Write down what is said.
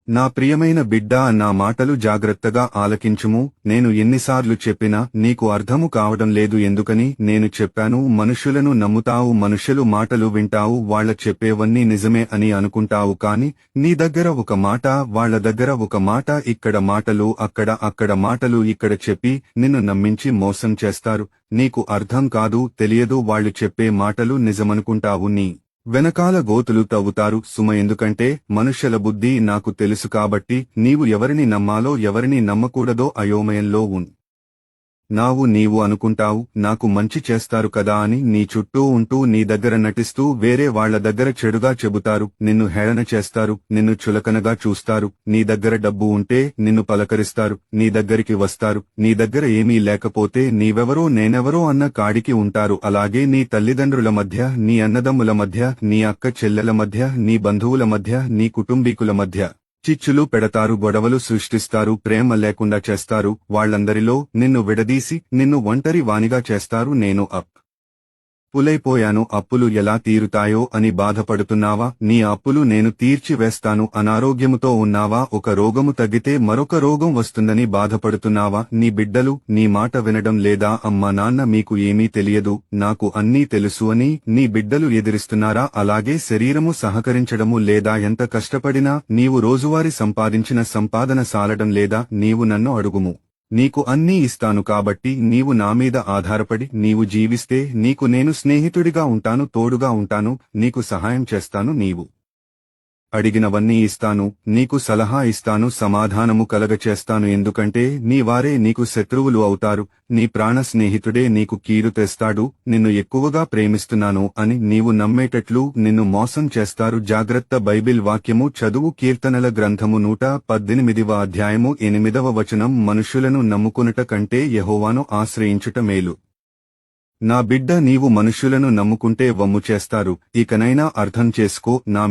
నా ప్రియమైన బిడ్డా, నా మాటలు జాగ్రత్తగా ఆలకించుము. నేను ఎన్నిసార్లు చెప్పినా నీకు అర్థము కావడం లేదు ఎందుకని నేను చెప్పాను. మనుషులను నమ్ముతావు, మనుషులు మాటలు వింటావు, వాళ్ల చెప్పేవన్నీ నిజమే అని అనుకుంటావు. కాని నీ దగ్గర ఒక మాట, వాళ్ల దగ్గర ఒక మాట, ఇక్కడ మాటలు అక్కడ మాటలు ఇక్కడ చెప్పి నిన్ను నమ్మించి మోసం చేస్తారు. నీకు అర్థం కాదు, తెలియదు. వాళ్లు చెప్పే మాటలు నిజమనుకుంటావు, నీ వెనకాల గోతులు తవ్వుతారు సుమ. ఎందుకంటే మనుష్యుల బుద్ధి నాకు తెలుసు కాబట్టి నీవు ఎవరిని నమ్మాలో ఎవరిని నమ్మకూడదో అయోమయంలో నీవు అనుకుంటావు నాకు మంచి చేస్తారు కదా అని. నీ చుట్టూ ఉంటూ నీ దగ్గర నటిస్తూ వేరే వాళ్ల దగ్గర చెడుగా చెబుతారు, నిన్ను హేళన చేస్తారు, నిన్ను చులకనగా చూస్తారు. నీ దగ్గర డబ్బు ఉంటే నిన్ను పలకరిస్తారు, నీ దగ్గరికి వస్తారు. నీ దగ్గర ఏమీ లేకపోతే నీవెవరో నేనెవరో అన్న కాడికి ఉంటారు. అలాగే నీ తల్లిదండ్రుల మధ్య, నీ అన్నదమ్ముల మధ్య, నీ అక్క చెల్లెల మధ్య, నీ బంధువుల మధ్య, నీ కుటుంబీకుల మధ్య చిచ్చులు పెడతారు, గొడవలు సృష్టిస్తారు, ప్రేమ లేకుండా చేస్తారు. వాళ్లందరిలో నిన్ను విడదీసి నిన్ను ఒంటరి వానిగా చేస్తారు. నేను అప్పులైపోయాను, అప్పులు ఎలా తీరుతాయో అని బాధపడుతున్నావా? నీ అప్పులు నేను తీర్చివేస్తాను. అనారోగ్యముతో ఉన్నావా? ఒక రోగము తగ్గితే మరొక రోగం వస్తుందని బాధపడుతున్నావా? నీ బిడ్డలు నీ మాట వినడం లేదా? అమ్మా నాన్న మీకు ఏమీ తెలియదు, నాకు అన్నీ తెలుసు అని నీ బిడ్డలు ఎదిరిస్తున్నారా? అలాగే శరీరము సహకరించడము లేదా? ఎంత కష్టపడినా నీవు రోజువారీ సంపాదించిన సంపాదన సాలడం లేదా? నీవు నన్ను అడుగుము, నీకు అన్నీ ఇస్తాను. కాబట్టి నీవు నామీద ఆధారపడి నీవు జీవిస్తే నీకు నేను స్నేహితుడిగా ఉంటాను, తోడుగా ఉంటాను, నీకు సహాయం చేస్తాను. నీవు అడిగినవన్నీ ఇస్తాను, నీకు సలహా ఇస్తాను, సమాధానము కలగచేస్తాను. ఎందుకంటే నీ వారే నీకు శత్రువులు అవుతారు, నీ ప్రాణ స్నేహితుడే నీకు కీడు తెస్తాడు. నిన్ను ఎక్కువగా ప్రేమిస్తున్నాను అని నీవు నమ్మేటట్లు నిన్ను మోసం చేస్తారు. జాగ్రత్త. బైబిల్ వాక్యము చదువు. కీర్తనల గ్రంథము 118వ అధ్యాయము 8వ వచనం. మనుషులను నమ్ముకొనుట కంటే యెహోవాను ఆశ్రయించుట మేలు. నా బిడ్డ, నీవు మనుషులను నమ్ముకుంటే వమ్ము చేస్తారు. ఇకనైనా అర్థం చేసుకో. నా